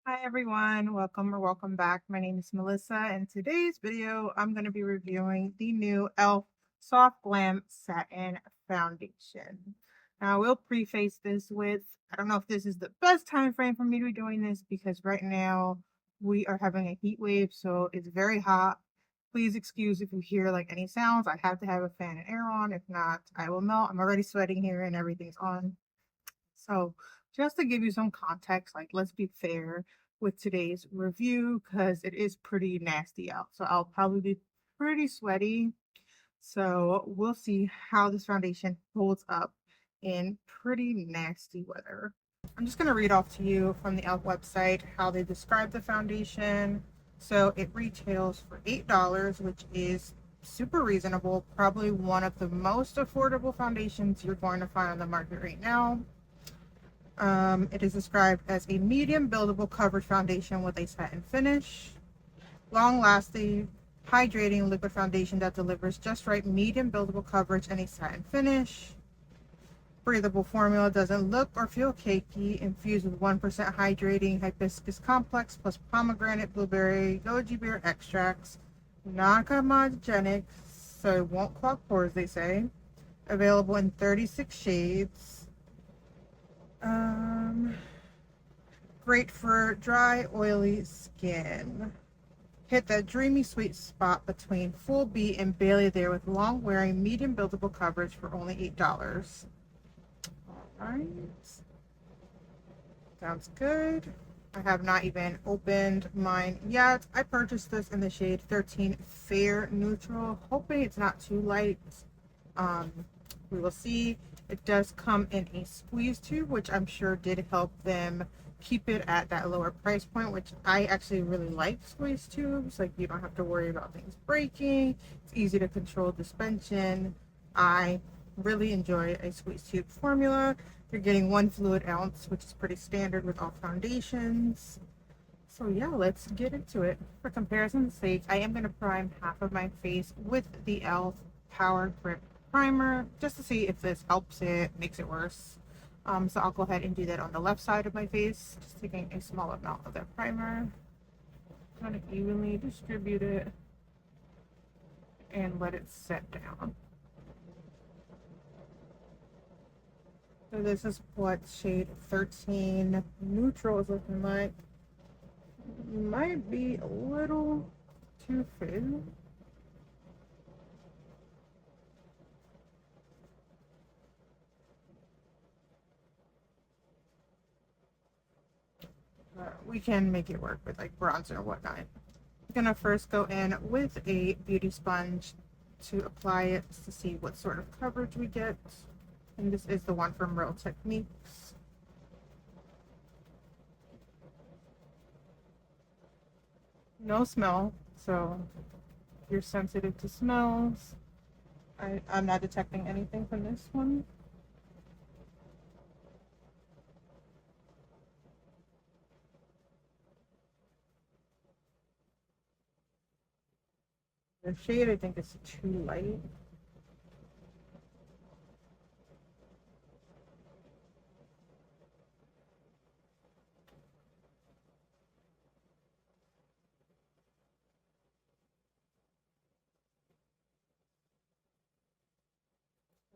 Hi everyone, welcome or welcome back. My name is Melissa. In today's video, I'm going to be reviewing the new e.l.f. Soft Glam Satin Foundation. Now, I will preface this with, I don't know if this is the best time frame for me to be doing this because right now we are having a heat wave, so it's very hot. Please excuse if you hear like any sounds. I have to have a fan and air on. If not, I will melt. I'm already sweating here and everything's on. So just to give you some context, like let's be fair with today's review because it is pretty nasty out. So I'll probably be pretty sweaty. So we'll see how this foundation holds up in pretty nasty weather. I'm just going to read off to you from the e.l.f. website how they describe the foundation. So it retails for $8, which is super reasonable, probably one of the most affordable foundations you're going to find on the market right now. It is described as a medium buildable coverage foundation with a satin finish, long-lasting, hydrating liquid foundation that delivers just right medium buildable coverage and a satin finish. Breathable formula, doesn't look or feel cakey, infused with 1% hydrating hibiscus complex plus pomegranate, blueberry, goji berry extracts, non-comedogenic, so it won't clog pores, they say. Available in 36 shades. Great for dry, oily skin. Hit that dreamy sweet spot between Full Beat and Bailey there with long wearing medium buildable coverage for only $8. Alright. Sounds good. I have not even opened mine yet. I purchased this in the shade 13 Fair Neutral, hoping it's not too light. We will see. It does come in a squeeze tube, which I'm sure did help them keep it at that lower price point, which I actually really like squeeze tubes. Like, you don't have to worry about things breaking. It's easy to control suspension. I really enjoy a squeeze tube formula. You're getting 1 fluid ounce, which is pretty standard with all foundations. So yeah, let's get into it. For comparison's sake, I am going to prime half of my face with the e.l.f. Power Grip Primer just to see if this helps it, makes it worse. So I'll go ahead and do that on the left side of my face, just taking a small amount of that primer. Kind of evenly distribute it and let it set down. So this is what shade 13 Neutral is looking like. Might be a little too faded. We can make it work with like bronzer and whatnot. I'm gonna first go in with a beauty sponge to apply it to see what sort of coverage we get. And this is the one from Real Techniques. No smell, so if you're sensitive to smells, I'm not detecting anything from this one. The shade I think is too light.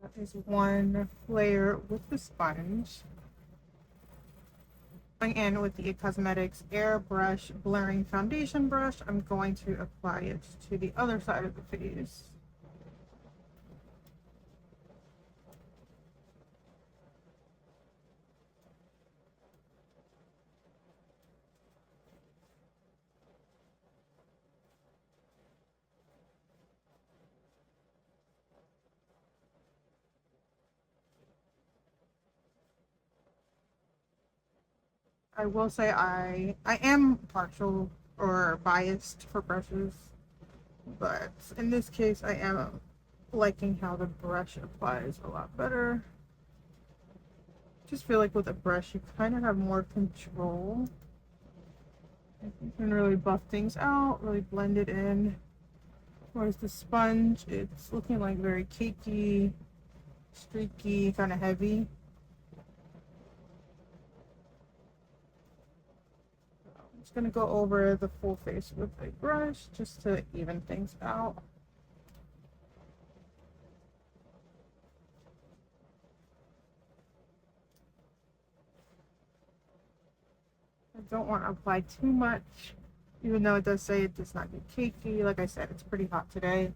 That is one layer with the sponge. Going in with the Cosmetics Airbrush Blurring Foundation Brush, I'm going to apply it to the other side of the face. I will say I am partial or biased for brushes, but in this case I am liking how the brush applies a lot better. Just feel like with a brush you kind of have more control. You can really buff things out, really blend it in. Whereas the sponge, it's looking like very cakey, streaky, kind of heavy. Just gonna go over the full face with a brush just to even things out. I don't want to apply too much, even though it does say it does not get cakey. Like I said, it's pretty hot today.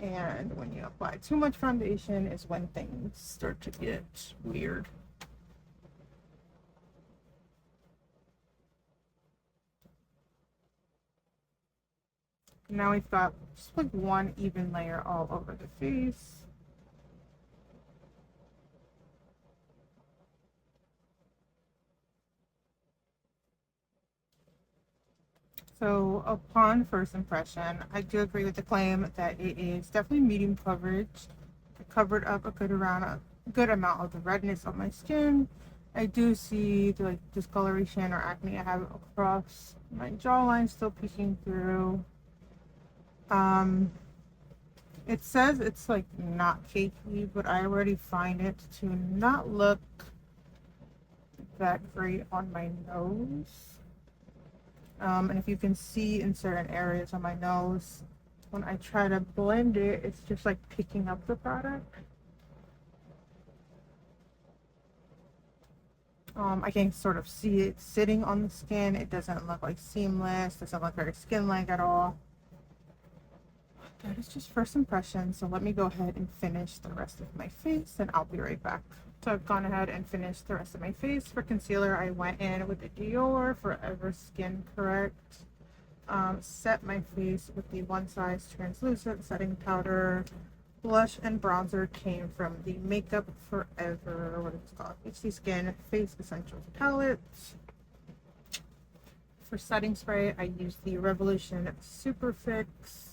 And when you apply too much foundation is when things start to get weird. Now we've got just like one even layer all over the face. So upon first impression, I do agree with the claim that it is definitely medium coverage. It covered up a good amount of the redness on my skin. I do see the like discoloration or acne I have across my jawline still peeking through. It says it's like not cakey, but I already find it to not look that great on my nose. And if you can see in certain areas on my nose, when I try to blend it, it's just like picking up the product. I can sort of see it sitting on the skin. It doesn't look like seamless, doesn't look very skin-like at all. That is just first impression, so let me go ahead and finish the rest of my face and I'll be right back. So I've gone ahead and finished the rest of my face. For concealer, I went in with the Dior Forever Skin Correct. Set my face with the One Size Translucent Setting Powder. Blush and bronzer came from the Makeup Forever, what is it called? HD Skin Face Essentials Palette. For setting spray, I used the Revolution Super Fix.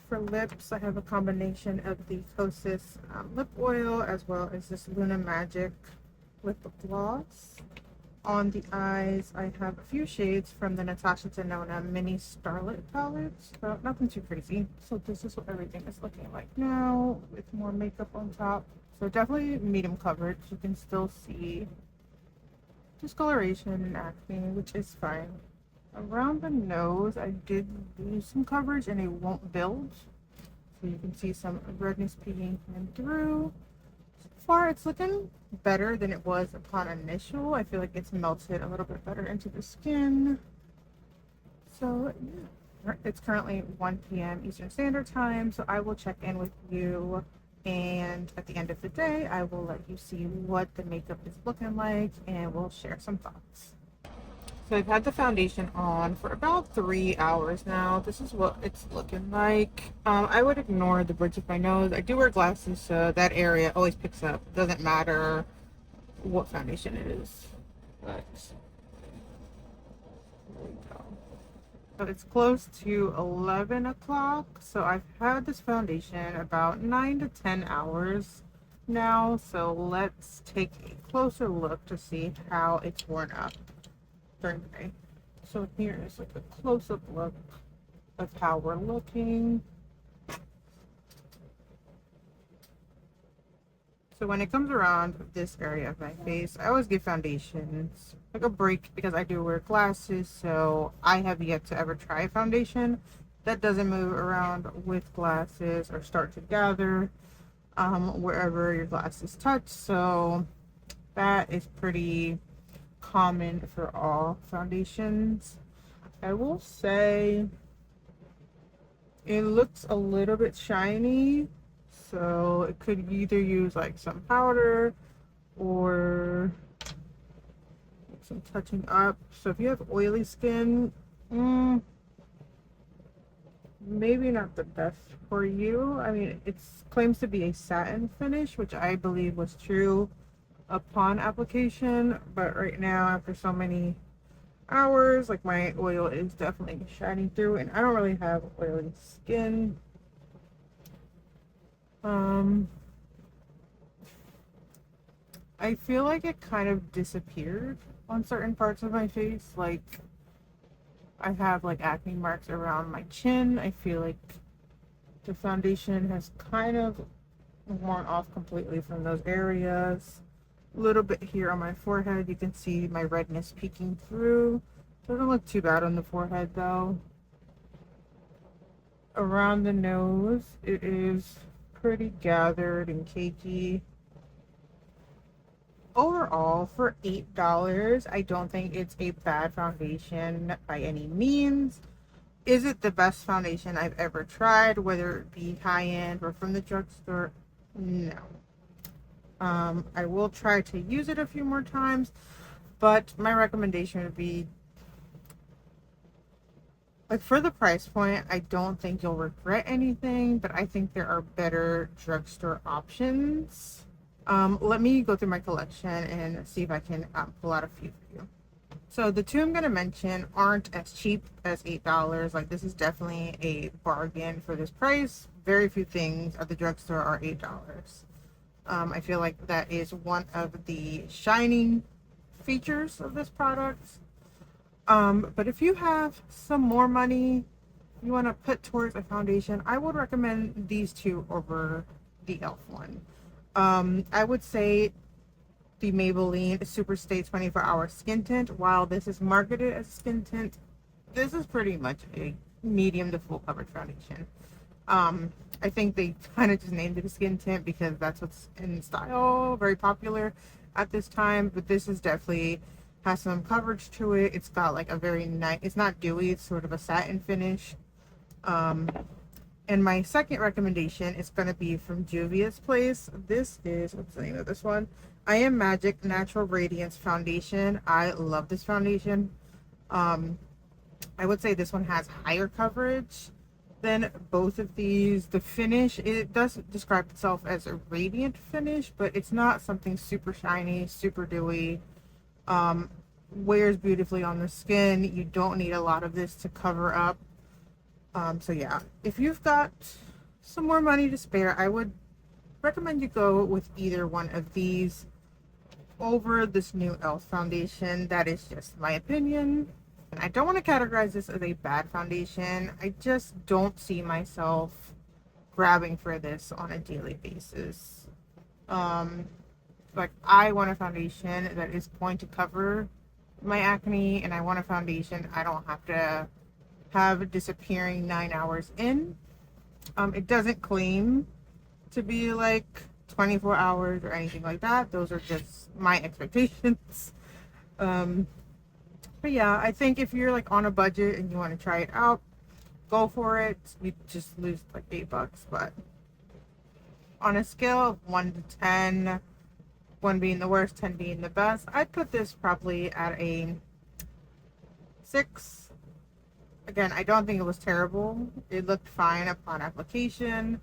For lips, I have a combination of the Kosas lip oil as well as this Luna Magic lip gloss. On the eyes, I have a few shades from the Natasha Denona Mini Starlet palette, so nothing too crazy. So this is what everything is looking like now with more makeup on top. So definitely medium coverage. You can still see discoloration and acne, which is fine. Around the nose, I did lose some coverage and it won't build. So you can see some redness peeking through. So far, it's looking better than it was upon initial. I feel like it's melted a little bit better into the skin. So yeah, it's currently 1 p.m. Eastern Standard Time, so I will check in with you. And at the end of the day, I will let you see what the makeup is looking like and we'll share some thoughts. So I've had the foundation on for about 3 hours now. This is what it's looking like. I would ignore the bridge of my nose. I do wear glasses, so that area always picks up. Doesn't matter what foundation it is. But there we go. So it's close to 11 o'clock. So I've had this foundation about 9 to 10 hours now. So let's take a closer look to see how it's worn up during the day. So here is like a close-up look of how we're looking. So when it comes around this area of my face, I always give foundations like a break because I do wear glasses, so I have yet to ever try a foundation that doesn't move around with glasses or start to gather wherever your glasses touch. So that is pretty common for all foundations. I will say it looks a little bit shiny, so it could either use like some powder or some touching up. So if you have oily skin, maybe not the best for you. I mean, it claims to be a satin finish, which I believe was true upon application, but right now after so many hours, like my oil is definitely shining through and I don't really have oily skin. I feel like it kind of disappeared on certain parts of my face. Like I have like acne marks around my chin. I feel like the foundation has kind of worn off completely from those areas. A little bit here on my forehead. You can see my redness peeking through. Doesn't look too bad on the forehead though. Around the nose, it is pretty gathered and cakey. Overall, for $8, I don't think it's a bad foundation by any means. Is it the best foundation I've ever tried, whether it be high-end or from the drugstore? No. I will try to use it a few more times, but my recommendation would be, like, for the price point, I don't think you'll regret anything, but I think there are better drugstore options. Let me go through my collection and see if I can pull out a few for you. So the two I'm going to mention aren't as cheap as $8. Like, this is definitely a bargain for this price. Very few things at the drugstore are $8. I feel like that is one of the shining features of this product. But if you have some more money you want to put towards a foundation, I would recommend these two over the e.l.f. one. I would say the Maybelline Super Stay 24-Hour Skin Tint, while this is marketed as skin tint, this is pretty much a medium to full coverage foundation. I think they kind of just named it a skin tint because that's what's in style, very popular at this time, but this is definitely has some coverage to it. It's got like a very nice, it's not dewy, it's sort of a satin finish. And my second recommendation is going to be from Juvia's Place. This is, what's the name of this one? I Am Magic Natural Radiance Foundation. I love this foundation. I would say this one has higher coverage than both of these. The finish, it does describe itself as a radiant finish, but it's not something super shiny, super dewy. Wears beautifully on the skin. You don't need a lot of this to cover up. So yeah, if you've got some more money to spare, I would recommend you go with either one of these over this new e.l.f. foundation. That is just my opinion. I don't want to categorize this as a bad foundation. I just don't see myself grabbing for this on a daily basis. Like, I want a foundation that is going to cover my acne, and I want a foundation I don't have to have disappearing 9 hours in. It doesn't claim to be like 24 hours or anything like that. Those are just my expectations. But yeah, I think if you're like on a budget and you want to try it out, go for it. You just lose like $8, but on a scale of 1 to 10, 1 being the worst, 10 being the best, I'd put this probably at a 6. Again, I don't think it was terrible. It looked fine upon application.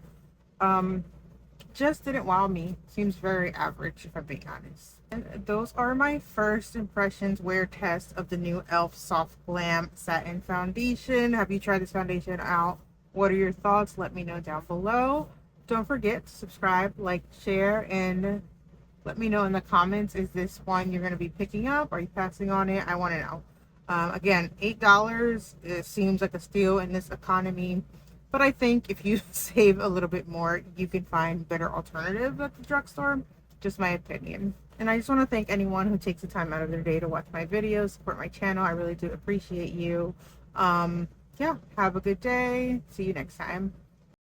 Just didn't wow me. Seems very average, if I'm being honest. And those are my first impressions, wear test of the new e.l.f. Soft Glam Satin Foundation. Have you tried this foundation out? What are your thoughts? Let me know down below. Don't forget to subscribe, like, share, and let me know in the comments, is this one you're going to be picking up? Are you passing on it? I want to know. Again, $8, it seems like a steal in this economy, but I think if you save a little bit more, you can find better alternatives at the drugstore. Just my opinion. And I just want to thank anyone who takes the time out of their day to watch my videos, support my channel. I really do appreciate you. Yeah, have a good day. See you next time.